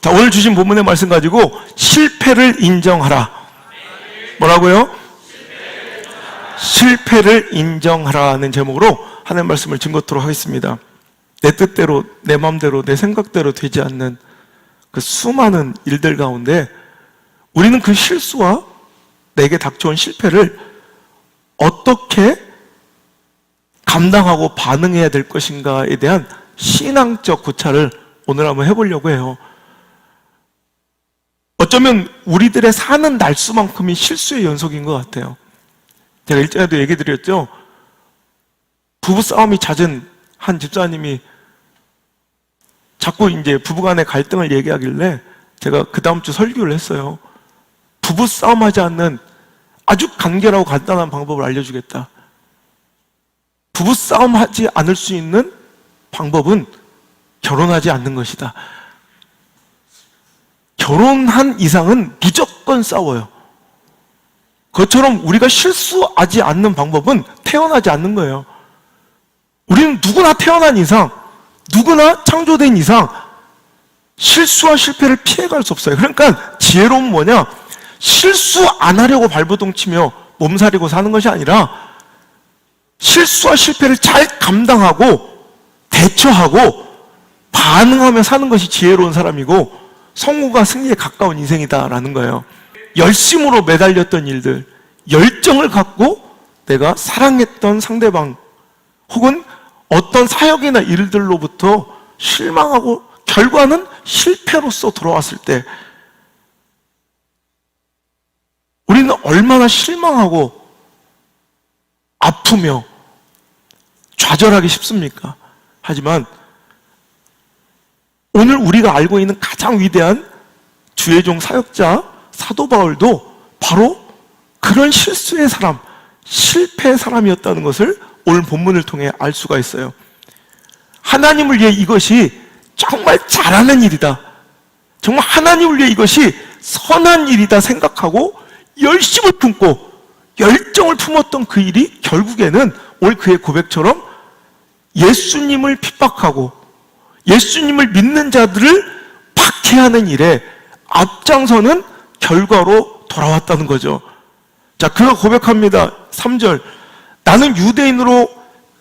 자, 오늘 주신 본문의 말씀 가지고 실패를 인정하라. 뭐라고요? 실패를 인정하라는 제목으로 하나님 말씀을 증거토록 하겠습니다. 내 뜻대로, 내 마음대로, 내 생각대로 되지 않는 그 수많은 일들 가운데 우리는 그 실수와 내게 닥쳐온 실패를 어떻게 감당하고 반응해야 될 것인가에 대한 신앙적 고찰을 오늘 한번 해보려고 해요. 어쩌면 우리들의 사는 날수만큼이 실수의 연속인 것 같아요. 제가 일전에도 얘기 드렸죠. 부부싸움이 잦은 한 집사님이 자꾸 이제 부부간의 갈등을 얘기하길래 제가 그 다음 주 설교를 했어요. 부부싸움하지 않는 아주 간결하고 간단한 방법을 알려주겠다. 부부싸움하지 않을 수 있는 방법은 결혼하지 않는 것이다. 결혼한 이상은 무조건 싸워요. 그것처럼 우리가 실수하지 않는 방법은 태어나지 않는 거예요. 우리는 누구나 태어난 이상, 누구나 창조된 이상 실수와 실패를 피해갈 수 없어요. 그러니까 지혜로운 뭐냐? 실수 안 하려고 발버둥 치며 몸살이고 사는 것이 아니라 실수와 실패를 잘 감당하고 대처하고 반응하며 사는 것이 지혜로운 사람이고 성공과 승리에 가까운 인생이다라는 거예요. 열심으로 매달렸던 일들, 열정을 갖고 내가 사랑했던 상대방 혹은 어떤 사역이나 일들로부터 실망하고 결과는 실패로서 돌아왔을 때 우리는 얼마나 실망하고 아프며 좌절하기 쉽습니까? 하지만 오늘 우리가 알고 있는 가장 위대한 주의 종 사역자 사도 바울도 바로 그런 실수의 사람, 실패의 사람이었다는 것을 오늘 본문을 통해 알 수가 있어요. 하나님을 위해 이것이 정말 잘하는 일이다, 정말 하나님을 위해 이것이 선한 일이다 생각하고 열심을 품고 열정을 품었던 그 일이 결국에는 오늘 그의 고백처럼 예수님을 핍박하고 예수님을 믿는 자들을 박해하는 일에 앞장서는 결과로 돌아왔다는 거죠. 자, 그가 고백합니다. 3절. 나는 유대인으로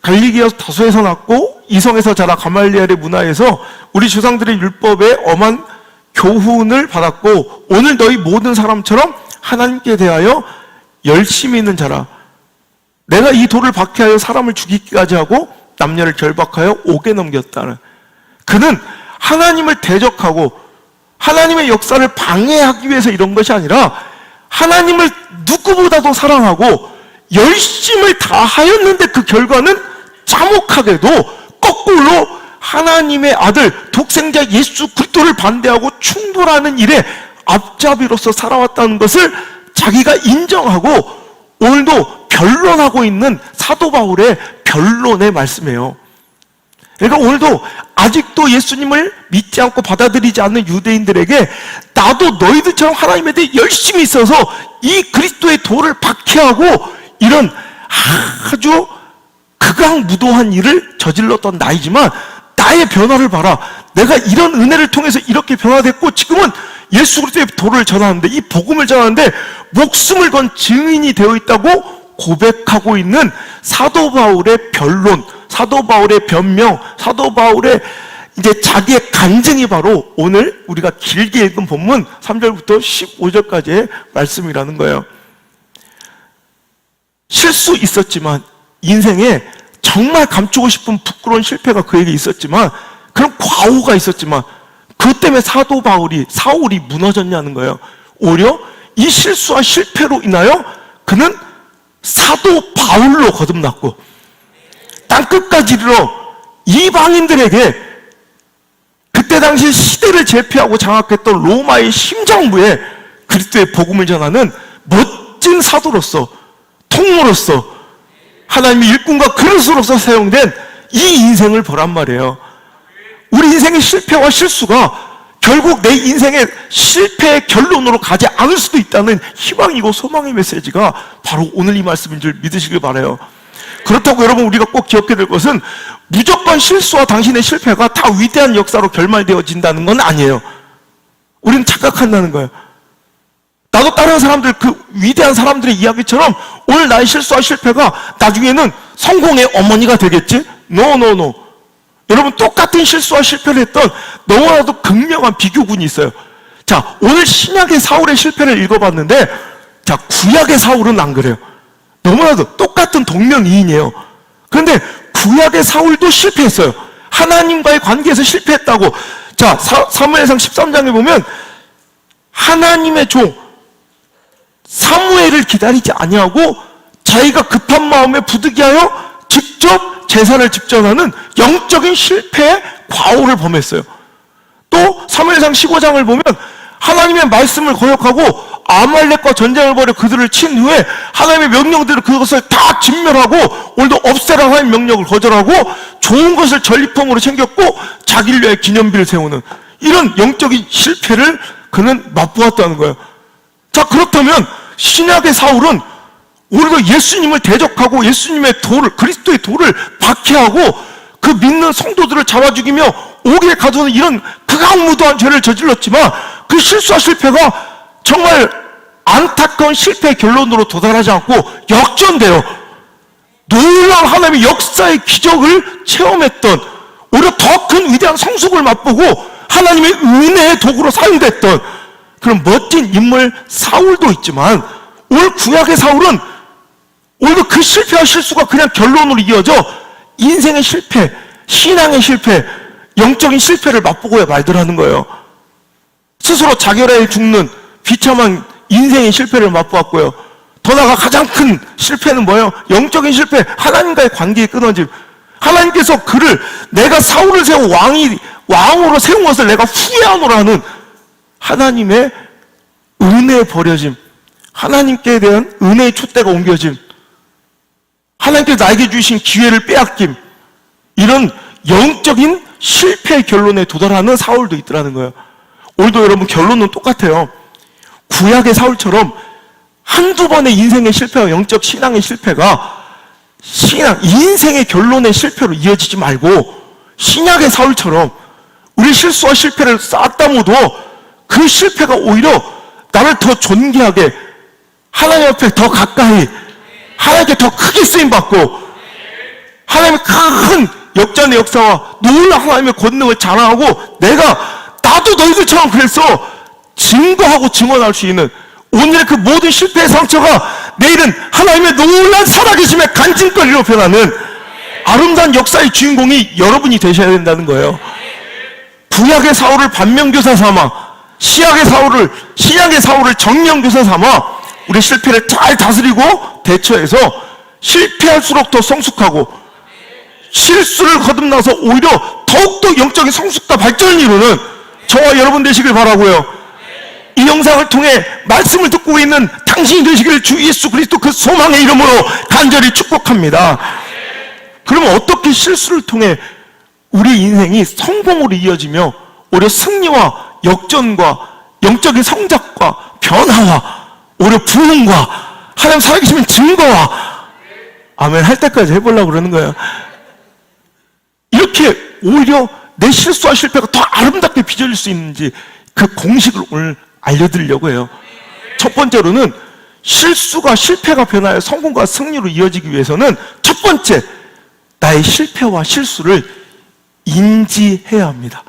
갈릴리아 다소에서 났고 이성에서 자라 가말리엘의 문화에서 우리 조상들의 율법에 엄한 교훈을 받았고 오늘 너희 모든 사람처럼 하나님께 대하여 열심히 있는 자라. 내가 이 돌을 박해하여 사람을 죽이기까지 하고 남녀를 결박하여 옥에 넘겼다는. 그는 하나님을 대적하고 하나님의 역사를 방해하기 위해서 이런 것이 아니라 하나님을 누구보다도 사랑하고 열심을 다하였는데 그 결과는 참혹하게도 거꾸로 하나님의 아들 독생자 예수 그리스도를 반대하고 충돌하는 일에 앞잡이로서 살아왔다는 것을 자기가 인정하고 오늘도 변론하고 있는 사도 바울의 변론의 말씀이에요. 그러니까 오늘도 아직도 예수님을 믿지 않고 받아들이지 않는 유대인들에게 나도 너희들처럼 하나님에 대해 열심히 있어서 이 그리스도의 도를 박해하고 이런 아주 극악무도한 일을 저질렀던 나이지만 나의 변화를 봐라. 내가 이런 은혜를 통해서 이렇게 변화됐고 지금은 예수 그리스도의 도를 전하는데 이 복음을 전하는데 목숨을 건 증인이 되어 있다고 고백하고 있는 사도 바울의 변론, 사도 바울의 변명, 사도 바울의 이제 자기의 간증이 바로 오늘 우리가 길게 읽은 본문 3절부터 15절까지의 말씀이라는 거예요. 실수 있었지만 인생에 정말 감추고 싶은 부끄러운 실패가 그에게 있었지만 그런 과오가 있었지만 그것 때문에 사울이 무너졌냐는 거예요. 오히려 이 실수와 실패로 인하여 그는 사도 바울로 거듭났고 땅끝까지 이르러 이방인들에게 그때 당시 시대를 제패하고 장악했던 로마의 심장부에 그리스도의 복음을 전하는 멋진 사도로서 통로로서 하나님의 일꾼과 그릇으로서 사용된 이 인생을 보란 말이에요. 우리 인생의 실패와 실수가 결국 내 인생의 실패의 결론으로 가지 않을 수도 있다는 희망이고 소망의 메시지가 바로 오늘 이 말씀인 줄 믿으시길 바라요. 그렇다고 여러분 우리가 꼭 기억해야 될 것은 무조건 실수와 당신의 실패가 다 위대한 역사로 결말되어진다는 건 아니에요. 우리는 착각한다는 거예요. 나도 다른 사람들, 그 위대한 사람들의 이야기처럼 오늘 나의 실수와 실패가 나중에는 성공의 어머니가 되겠지? No. 여러분, 똑같은 실수와 실패를 했던 너무나도 극명한 비교군이 있어요. 자, 오늘 신약의 사울의 실패를 읽어봤는데, 자, 구약의 사울은 안 그래요. 너무나도 똑같은 동명이인이에요. 그런데 구약의 사울도 실패했어요. 하나님과의 관계에서 실패했다고. 자, 사무엘상 13장에 보면 하나님의 종 사무엘을 기다리지 아니하고 자기가 급한 마음에 부득이하여 직접 제사를 집전하는 영적인 실패의 과오를 범했어요. 또 사무엘상 15장을 보면 하나님의 말씀을 거역하고 아말렉과 전쟁을 벌여 그들을 친 후에 하나님의 명령대로 그것을 다 진멸하고 오늘도 없애라 하나님의 명령을 거절하고 좋은 것을 전리품으로 챙겼고 자기를 위해 기념비를 세우는 이런 영적인 실패를 그는 맛보았다는 거예요. 자, 그렇다면 신약의 사울은 오히려 예수님을 대적하고 예수님의 도를, 그리스도의 도를 박해하고 그 믿는 성도들을 잡아 죽이며 옥에 가두는 이런 극악무도한 죄를 저질렀지만 그 실수와 실패가 정말 안타까운 실패의 결론으로 도달하지 않고 역전되어 놀라운 하나님의 역사의 기적을 체험했던, 오히려 더 큰 위대한 성숙을 맛보고 하나님의 은혜의 도구로 사용됐던 그런 멋진 인물 사울도 있지만, 오늘 구약의 사울은 오히려 그 실패와 실수가 그냥 결론으로 이어져 인생의 실패, 신앙의 실패, 영적인 실패를 맛보고야 말더라는 거예요. 스스로 자결해 죽는 비참한 인생의 실패를 맛보았고요. 더 나아가 가장 큰 실패는 뭐예요? 영적인 실패, 하나님과의 관계의 끊어짐. 하나님께서 그를 내가 사울을 세워 왕으로 세운 것을 내가 후회하노라 하는 하나님의 은혜의 버려짐, 하나님께 대한 은혜의 촛대가 옮겨짐, 하나님께서 나에게 주신 기회를 빼앗김, 이런 영적인 실패의 결론에 도달하는 사울도 있더라는 거예요. 오늘도 여러분 결론은 똑같아요. 구약의 사울처럼 한두 번의 인생의 실패와 영적 신앙의 실패가 인생의 결론의 실패로 이어지지 말고, 신약의 사울처럼 우리 실수와 실패를 쌓았다모도 그 실패가 오히려 나를 더 존귀하게, 하나님 앞에 더 가까이, 하나님께 더 크게 쓰임받고 하나님의 큰 역전의 역사와 놀라운 하나님의 권능을 자랑하고 나도 너희들처럼 그랬어 증거하고 증언할 수 있는, 오늘의 그 모든 실패의 상처가 내일은 하나님의 놀라운 살아계심의 간증거리로 변하는 아름다운 역사의 주인공이 여러분이 되셔야 된다는 거예요. 구약의 사울을 반면교사 삼아 신약의 사울을 정면교사 삼아 우리 실패를 잘 다스리고 대처해서 실패할수록 더 성숙하고 실수를 거듭나서 오히려 더욱더 영적인 성숙과 발전을 이루는 저와 여러분 되시길 바라고요. 이 영상을 통해 말씀을 듣고 있는 당신이 되시길 주 예수 그리스도 그 소망의 이름으로 간절히 축복합니다. 그러면 어떻게 실수를 통해 우리 인생이 성공으로 이어지며 오히려 승리와 역전과 영적인 성장과 변화와 오히려 부흥과 하나님 살아계시면 증거와 아멘 할 때까지 해보려고 그러는 거예요. 이렇게 오히려 내 실수와 실패가 더 아름답게 빚어질 수 있는지 그 공식을 오늘 알려드리려고 해요. 첫 번째로는 실수가 실패가 변하여 성공과 승리로 이어지기 위해서는 첫 번째, 나의 실패와 실수를 인지해야 합니다.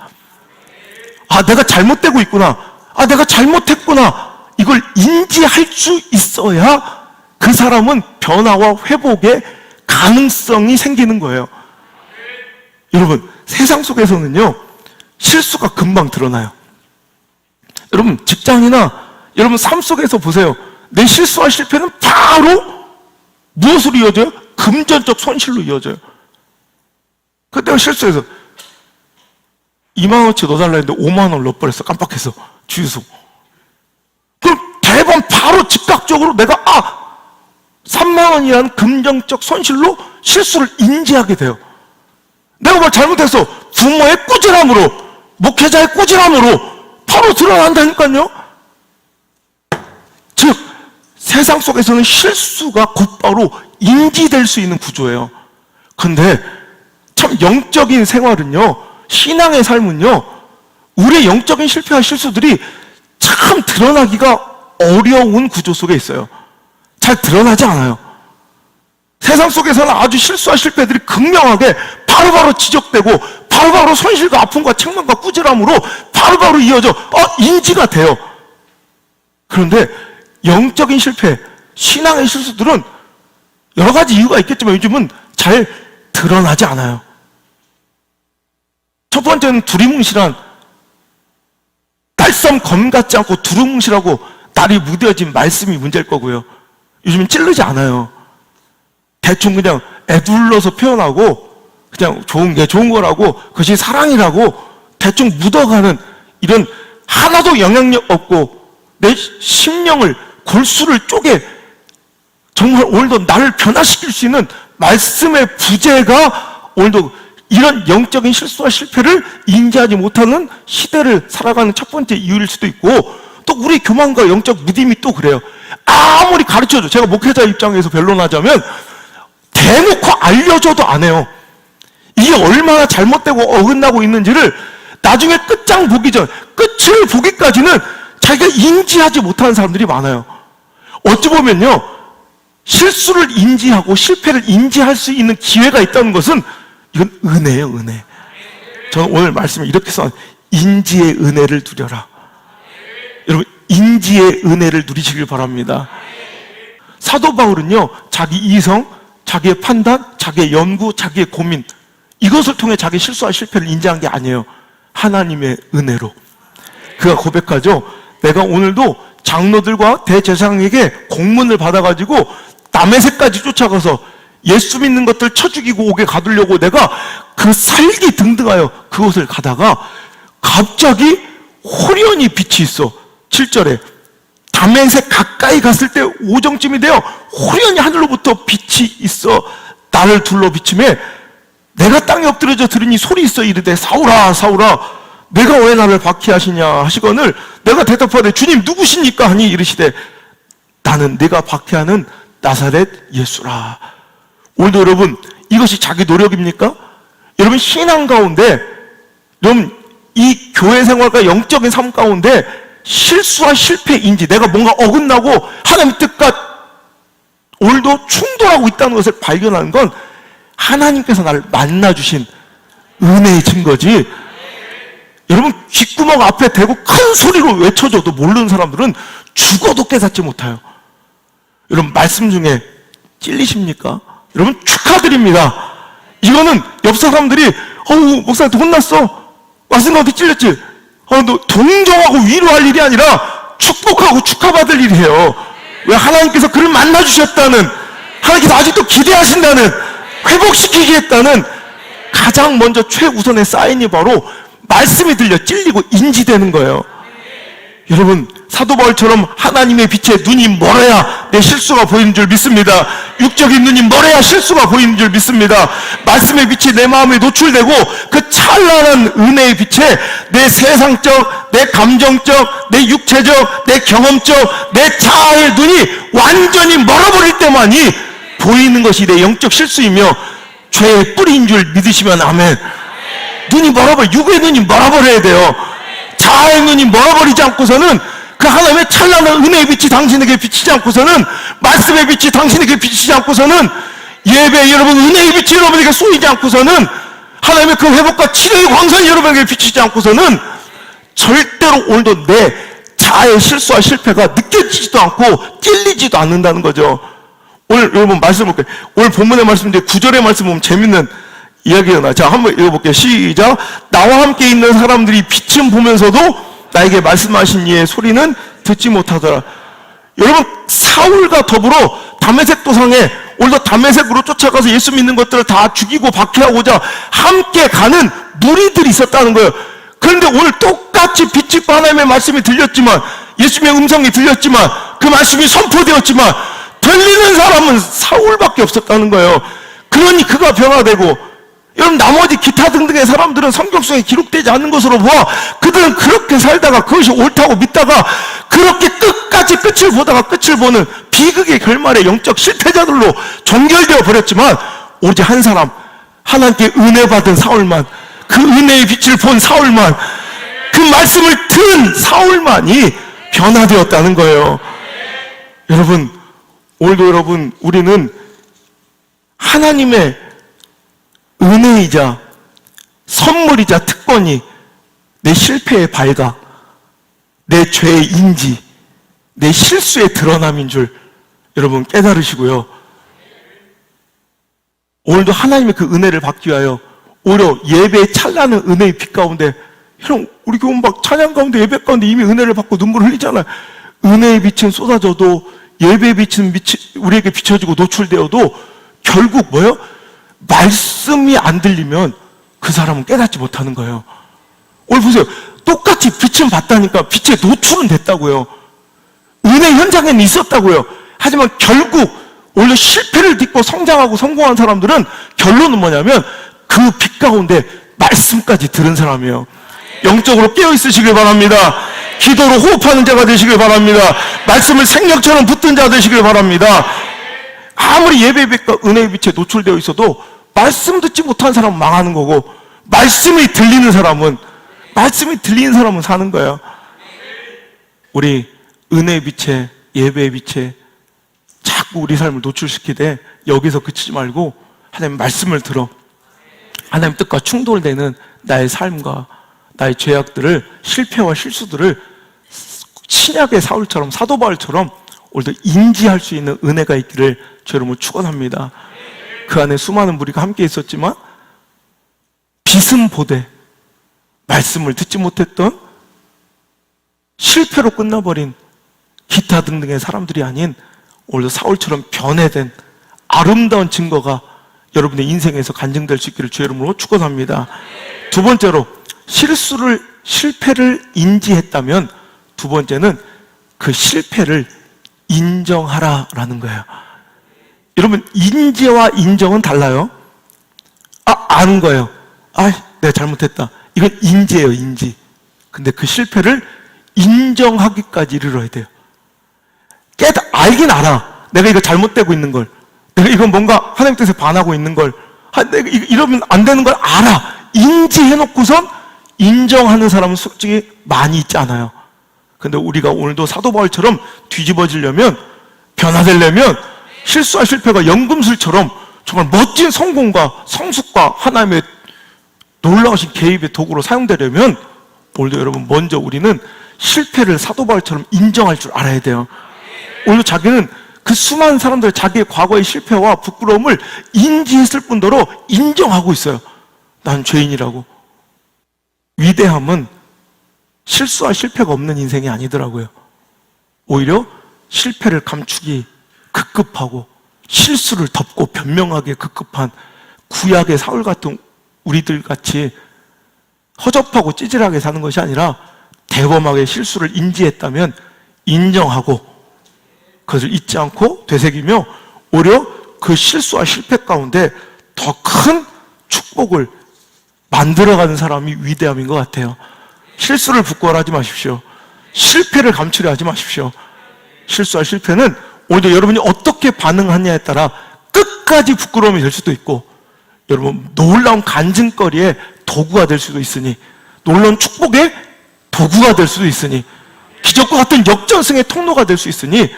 아, 내가 잘못되고 있구나. 아, 내가 잘못했구나. 이걸 인지할 수 있어야 그 사람은 변화와 회복의 가능성이 생기는 거예요. 여러분, 세상 속에서는요, 실수가 금방 드러나요. 여러분, 직장이나 여러분 삶 속에서 보세요. 내 실수와 실패는 바로 무엇으로 이어져요? 금전적 손실로 이어져요. 그때가 실수해서 2만 원어치 넣어달라 했는데 5만 원 넣어버렸어. 깜빡해서. 주유소. 그럼 대번 바로 즉각적으로 내가 3만 원이라는 금전적 손실로 실수를 인지하게 돼요. 내가 뭘 잘못해서 부모의 꾸지람으로, 목회자의 꾸지람으로 바로 드러난다니까요. 즉 세상 속에서는 실수가 곧바로 인지될 수 있는 구조예요. 근데 참 영적인 생활은요, 신앙의 삶은요, 우리의 영적인 실패와 실수들이 참 드러나기가 어려운 구조 속에 있어요. 잘 드러나지 않아요. 세상 속에서는 아주 실수와 실패들이 극명하게 바로바로 지적되고 바로바로 손실과 아픔과 책망과 꾸지람으로 바로바로 이어져 인지가 돼요. 그런데 영적인 실패, 신앙의 실수들은 여러 가지 이유가 있겠지만 요즘은 잘 드러나지 않아요. 첫 번째는 두리뭉실한, 날쌘 검 같지 않고 두리뭉실하고 날이 무뎌진 말씀이 문제일 거고요. 요즘은 찌르지 않아요. 대충 그냥 애둘러서 표현하고 그냥 좋은 게 좋은 거라고, 그것이 사랑이라고 대충 묻어가는, 이런 하나도 영향력 없고 내 심령을, 골수를 쪼개 정말 오늘도 나를 변화시킬 수 있는 말씀의 부재가 오늘도 이런 영적인 실수와 실패를 인지하지 못하는 시대를 살아가는 첫 번째 이유일 수도 있고, 또 우리 교만과 영적 무딤이 또 그래요. 아무리 가르쳐줘, 제가 목회자 입장에서 변론하자면 대놓고 알려줘도 안 해요. 이게 얼마나 잘못되고 어긋나고 있는지를 나중에 끝장 보기 전, 끝을 보기까지는 자기가 인지하지 못하는 사람들이 많아요. 어찌 보면요, 실수를 인지하고 실패를 인지할 수 있는 기회가 있다는 것은 이건 은혜예요, 은혜. 저는 오늘 말씀을 이렇게 써, 인지의 은혜를 누려라. 여러분, 인지의 은혜를 누리시길 바랍니다. 사도 바울은요, 자기 이성, 자기의 판단, 자기의 연구, 자기의 고민, 이것을 통해 자기 실수와 실패를 인지한 게 아니에요. 하나님의 은혜로. 그가 고백하죠. 내가 오늘도 장로들과 대제사장에게 공문을 받아가지고 다메섹까지 쫓아가서 예수 믿는 것들 쳐 죽이고 오게 가두려고 내가 그 살기 등등하여 그곳을 가다가 갑자기 호련히 빛이 있어. 7절에 다메섹 가까이 갔을 때 오정쯤이 되어 호련히 하늘로부터 빛이 있어 나를 둘러 비침에 내가 땅에 엎드려져 들으니 소리 있어 이르되 사울아 사울아 내가 왜 나를 박해하시냐 하시거늘 내가 대답하되 주님 누구십니까 하니 이르시되 나는 네가 박해하는 나사렛 예수라. 오늘도 여러분 이것이 자기 노력입니까? 여러분 신앙 가운데, 여러분 이 교회 생활과 영적인 삶 가운데 실수와 실패 인지, 내가 뭔가 어긋나고 하나님 뜻과 오늘도 충돌하고 있다는 것을 발견하는 건 하나님께서 나를 만나주신 은혜의 증거지. 여러분 귓구멍 앞에 대고 큰 소리로 외쳐줘도 모르는 사람들은 죽어도 깨닫지 못해요. 여러분 말씀 중에 찔리십니까? 여러분 축하드립니다. 이거는 옆 사람들이 목사한테 혼났어, 말씀 가운데 찔렸지, 너 동정하고 위로할 일이 아니라 축복하고 축하받을 일이에요. 왜? 하나님께서 그를 만나주셨다는, 하나님께서 아직도 기대하신다는, 회복시키겠다는 가장 먼저 최우선의 사인이 바로 말씀이 들려 찔리고 인지되는 거예요. 여러분 사도 바울처럼 하나님의 빛에 눈이 멀어야 내 실수가 보이는 줄 믿습니다. 육적인 눈이 멀어야 실수가 보이는 줄 믿습니다. 말씀의 빛이 내 마음에 노출되고 그 찬란한 은혜의 빛에 내 세상적, 내 감정적, 내 육체적, 내 경험적, 내 자아의 눈이 완전히 멀어버릴 때만이 보이는 것이 내 영적 실수이며 죄의 뿌리인 줄 믿으시면 아멘. 눈이 멀어버려, 육의 눈이 멀어버려야 돼요. 자아의 눈이 멀어버리지 않고서는, 그 하나님의 찬란한 은혜의 빛이 당신에게 비치지 않고서는, 말씀의 빛이 당신에게 비치지 않고서는, 예배 여러분 은혜의 빛이 여러분에게 쏘이지 않고서는, 하나님의 그 회복과 치료의 광선이 여러분에게 비치지 않고서는 절대로 오늘도 내 자아의 실수와 실패가 느껴지지도 않고 찔리지도 않는다는 거죠. 오늘 여러분 말씀 볼게요. 오늘 본문의 말씀인데 9절의 말씀 보면 재밌는 이야기가 나와요. 자, 한번 읽어볼게요. 시작. 나와 함께 있는 사람들이 빛은 보면서도 나에게 말씀하신 이의 소리는 듣지 못하더라. 여러분 사울과 더불어 다메섹 도상에 오늘도 다메섹으로 쫓아가서 예수 믿는 것들을 다 죽이고 박해하고자 함께 가는 무리들이 있었다는 거예요. 그런데 오늘 똑같이 빛이 있고 하나님의 말씀이 들렸지만, 예수님의 음성이 들렸지만, 그 말씀이 선포되었지만 들리는 사람은 사울밖에 없었다는 거예요. 그러니 그가 변화되고, 여러분 나머지 기타 등등의 사람들은 성경 속에 기록되지 않는 것으로 보아 그들은 그렇게 살다가 그것이 옳다고 믿다가 그렇게 끝까지 끝을 보다가 끝을 보는 비극의 결말의 영적 실패자들로 종결되어 버렸지만, 오직 한 사람, 하나님께 은혜 받은 사울만, 그 은혜의 빛을 본 사울만, 그 말씀을 들은 사울만이 변화되었다는 거예요. 여러분, 오늘도 여러분, 우리는 하나님의 은혜이자 선물이자 특권이 내 실패의 발각, 내 죄의 인지, 내 실수의 드러남인 줄 여러분 깨달으시고요. 오늘도 하나님의 그 은혜를 받기 위하여 오히려 예배의 찬란한 은혜의 빛 가운데, 여러분 우리 교회 막 찬양 가운데 예배 가운데 이미 은혜를 받고 눈물을 흘리잖아요. 은혜의 빛은 쏟아져도, 예배의 빛은 우리에게 비춰지고 노출되어도 결국 뭐예요? 말씀이 안 들리면 그 사람은 깨닫지 못하는 거예요. 오늘 보세요. 똑같이 빛은 봤다니까 빛의 노출은 됐다고요. 은혜 현장에는 있었다고요. 하지만 결국 원래 실패를 딛고 성장하고 성공한 사람들은 결론은 뭐냐면 그 빛 가운데 말씀까지 들은 사람이에요. 영적으로 깨어있으시길 바랍니다. 기도로 호흡하는 자가 되시길 바랍니다. 말씀을 생명처럼 붙든 자 되시길 바랍니다. 아무리 예배의 빛과 은혜의 빛에 노출되어 있어도 말씀 듣지 못한 사람은 망하는 거고, 말씀이 들리는 사람은 사는 거예요. 우리 은혜의 빛에, 예배의 빛에 자꾸 우리 삶을 노출시키되 여기서 그치지 말고 하나님 말씀을 들어 하나님 뜻과 충돌되는 나의 삶과 나의 죄악들을, 실패와 실수들을 신약의 사울처럼, 사도 바울처럼 오늘도 인지할 수 있는 은혜가 있기를 주 여러분 축원합니다. 그 안에 수많은 무리가 함께 있었지만 빛은 보되 말씀을 듣지 못했던, 실패로 끝나버린 기타 등등의 사람들이 아닌 오늘도 사울처럼 변해된 아름다운 증거가 여러분의 인생에서 간증될 수 있기를 주 이름으로 축원합니다. 두 번째로, 실패를 인지했다면 두 번째는 그 실패를 인정하라라는 거예요. 여러분, 인지와 인정은 달라요. 아는 거예요. 내가 잘못했다. 이건 인지예요, 인지. 근데 그 실패를 인정하기까지 이르러야 돼요. 알긴 알아. 내가 이거 잘못되고 있는 걸. 내가 이건 뭔가 하나님 뜻에 반하고 있는 걸. 내가 이러면 안 되는 걸 알아. 인지해놓고선 인정하는 사람은 솔직히 많이 있지 않아요. 근데 우리가 오늘도 사도 바울처럼 뒤집어지려면, 변화되려면 실수와 실패가 연금술처럼 정말 멋진 성공과 성숙과 하나님의 놀라우신 개입의 도구로 사용되려면 오늘도 여러분 먼저 우리는 실패를 사도 바울처럼 인정할 줄 알아야 돼요. 오늘도 자기는 그 수많은 사람들 자기의 과거의 실패와 부끄러움을 인지했을 뿐더러 인정하고 있어요. 난 죄인이라고. 위대함은 실수와 실패가 없는 인생이 아니더라고요. 오히려 실패를 감추기 급급하고 실수를 덮고 변명하기에 급급한 구약의 사울 같은 우리들 같이 허접하고 찌질하게 사는 것이 아니라 대범하게 실수를 인지했다면 인정하고 그것을 잊지 않고 되새기며 오히려 그 실수와 실패 가운데 더 큰 축복을 만들어가는 사람이 위대함인 것 같아요. 실수를 부끄러워하지 마십시오. 실패를 감추려 하지 마십시오. 실수와 실패는 오히려 여러분이 어떻게 반응하냐에 따라 끝까지 부끄러움이 될 수도 있고, 여러분 놀라운 간증거리의 도구가 될 수도 있으니, 놀라운 축복의 도구가 될 수도 있으니, 기적과 같은 역전승의 통로가 될 수 있으니,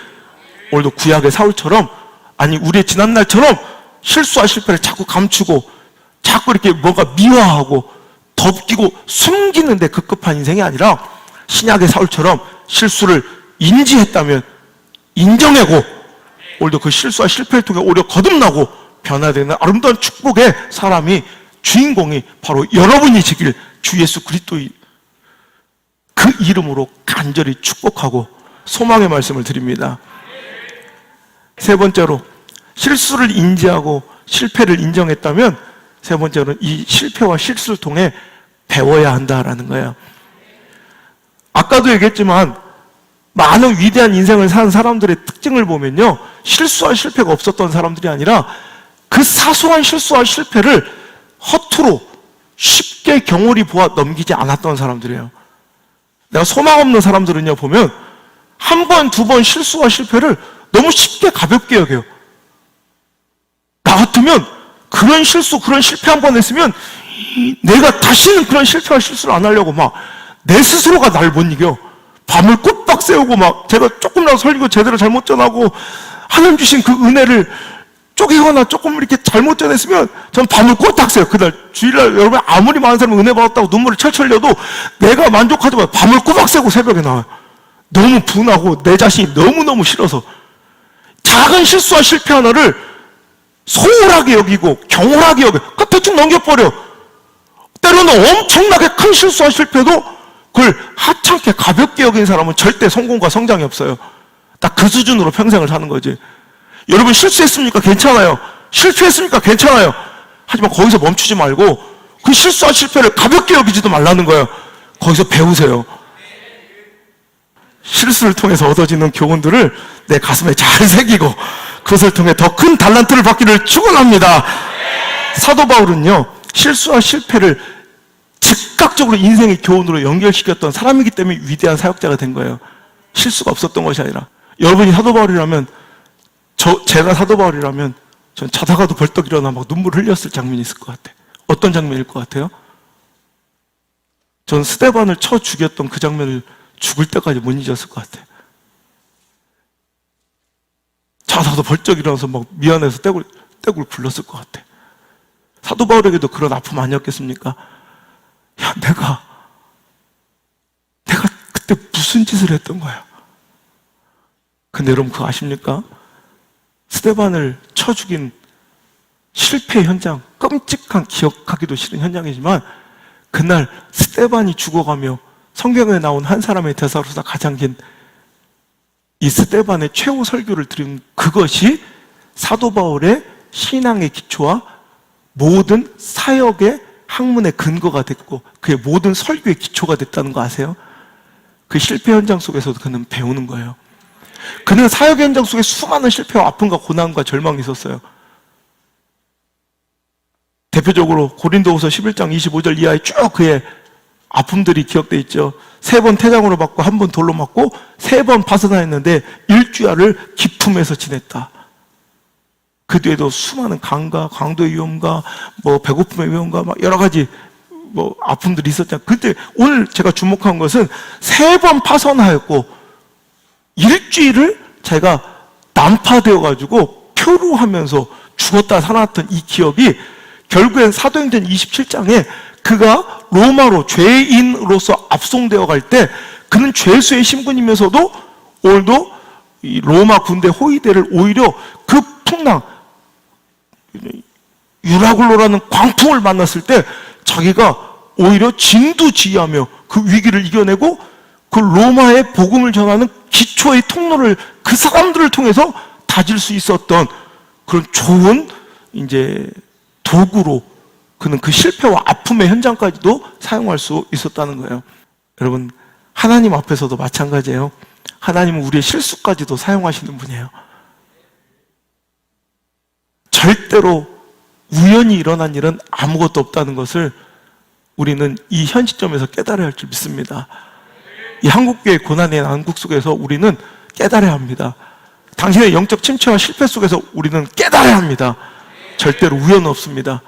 오늘도 구약의 사울처럼, 아니 우리의 지난날처럼 실수와 실패를 자꾸 감추고 자꾸 이렇게 뭔가 미화하고 덮기고 숨기는 데 급급한 인생이 아니라 신약의 사울처럼 실수를 인지했다면 인정하고 오늘도 그 실수와 실패를 통해 오히려 거듭나고 변화되는 아름다운 축복의 사람이, 주인공이 바로 여러분이시길 주 예수 그리스도의 그 이름으로 간절히 축복하고 소망의 말씀을 드립니다. 세 번째로, 실수를 인지하고 실패를 인정했다면 세 번째로는 이 실패와 실수를 통해 배워야 한다라는 거예요. 아까도 얘기했지만 많은 위대한 인생을 사는 사람들의 특징을 보면요, 실수와 실패가 없었던 사람들이 아니라 그 사소한 실수와 실패를 허투루 쉽게 경홀히 보아 넘기지 않았던 사람들이에요. 내가 소망 없는 사람들은요, 보면 한 번, 두 번 실수와 실패를 너무 쉽게 가볍게 여겨요. 나 같으면 그런 실수, 그런 실패 한 번 했으면 내가 다시는 그런 실패와 실수를 안 하려고 막 내 스스로가 날 못 이겨. 밤을 꼴딱 세우고 막 제가 조금이라도 설교 제대로 잘못 전하고 하나님 주신 그 은혜를 쪼개거나 조금 이렇게 잘못 전했으면 전 밤을 꼴딱 새요. 그날 주일날 여러분 아무리 많은 사람이 은혜 받았다고 눈물을 철철 흘려도 내가 만족하지 마. 밤을 꼬박 새고 새벽에 나와요. 너무 분하고 내 자신이 너무너무 싫어서 작은 실수와 실패 하나를 소홀하게 여기고 경홀하게 여겨 대충 넘겨버려. 때로는 엄청나게 큰 실수와 실패도 그걸 하찮게 가볍게 여긴 사람은 절대 성공과 성장이 없어요. 딱 그 수준으로 평생을 사는 거지. 여러분 실수했습니까? 괜찮아요. 실패했습니까? 괜찮아요. 하지만 거기서 멈추지 말고 그 실수와 실패를 가볍게 여기지도 말라는 거예요. 거기서 배우세요. 실수를 통해서 얻어지는 교훈들을 내 가슴에 잘 새기고 그것을 통해 더 큰 달란트를 받기를 축원합니다. 사도 바울은요, 실수와 실패를 즉각적으로 인생의 교훈으로 연결시켰던 사람이기 때문에 위대한 사역자가 된 거예요. 실수가 없었던 것이 아니라. 여러분이 사도 바울이라면, 제가 사도 바울이라면 전 자다가도 벌떡 일어나 막 눈물 흘렸을 장면이 있을 것 같아요. 어떤 장면일 것 같아요? 전 스데반을 쳐 죽였던 그 장면을 죽을 때까지 못 잊었을 것 같아요. 자다가도 벌쩍 일어나서 막 미안해서 떼굴 굴렀을 것 같아요. 사도 바울에게도 그런 아픔 아니었겠습니까? 야, 내가 그때 무슨 짓을 했던 거야? 근데 여러분 그거 아십니까? 스데반을 쳐 죽인 실패 현장, 끔찍한 기억하기도 싫은 현장이지만 그날 스데반이 죽어가며 성경에 나온 한 사람의 대사로서 가장 긴 이 스데반의 최후 설교를 들은 그것이 사도 바울의 신앙의 기초와 모든 사역의 학문의 근거가 됐고 그의 모든 설교의 기초가 됐다는 거 아세요? 그 실패 현장 속에서도 그는 배우는 거예요. 그는 사역 현장 속에 수많은 실패와 아픔과 고난과 절망이 있었어요. 대표적으로 고린도후서 11장 25절 이하에 쭉 그의 아픔들이 기억되어 있죠. 3번 태장으로 맞고 1번 돌로 맞고 3번 파선하였는데 일주야를 기품에서 지냈다. 그 뒤에도 수많은 강과 강도의 위험과 배고픔의 위험과 막 여러 가지 아픔들이 있었잖아요. 그때 오늘 제가 주목한 것은 3번 파선하였고 일주일을 제가 난파되어 가지고 표류하면서 죽었다 살아났던 이 기억이 결국엔 사도행전 27장에 그가 로마로 죄인으로서 압송되어 갈 때 그는 죄수의 신분이면서도 오늘도 이 로마 군대 호위대를 오히려 그 풍랑 유라굴로라는 광풍을 만났을 때 자기가 오히려 진두지휘하며 그 위기를 이겨내고 그 로마의 복음을 전하는 기초의 통로를 그 사람들을 통해서 다질 수 있었던 그런 좋은 이제 도구로 그는 그 실패와 아픔의 현장까지도 사용할 수 있었다는 거예요. 여러분, 하나님 앞에서도 마찬가지예요. 하나님은 우리의 실수까지도 사용하시는 분이에요. 절대로 우연히 일어난 일은 아무것도 없다는 것을 우리는 이 현 시점에서 깨달아야 할 줄 믿습니다. 이 한국교회의 고난의 난국 속에서 우리는 깨달아야 합니다. 당신의 영적 침체와 실패 속에서 우리는 깨달아야 합니다. 절대로 우연은 없습니다.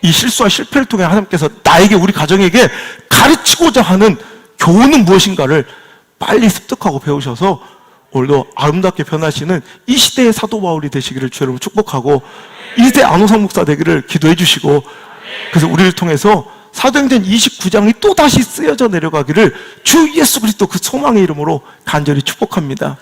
이 실수와 실패를 통해 하나님께서 나에게, 우리 가정에게 가르치고자 하는 교훈은 무엇인가를 빨리 습득하고 배우셔서 오늘도 아름답게 변하시는 이 시대의 사도 바울이 되시기를 주 여러분 축복하고 이 시대 안호상 목사 되기를 기도해 주시고 그래서 우리를 통해서 사도행전 29장이 또다시 쓰여져 내려가기를 주 예수 그리스도 그 소망의 이름으로 간절히 축복합니다.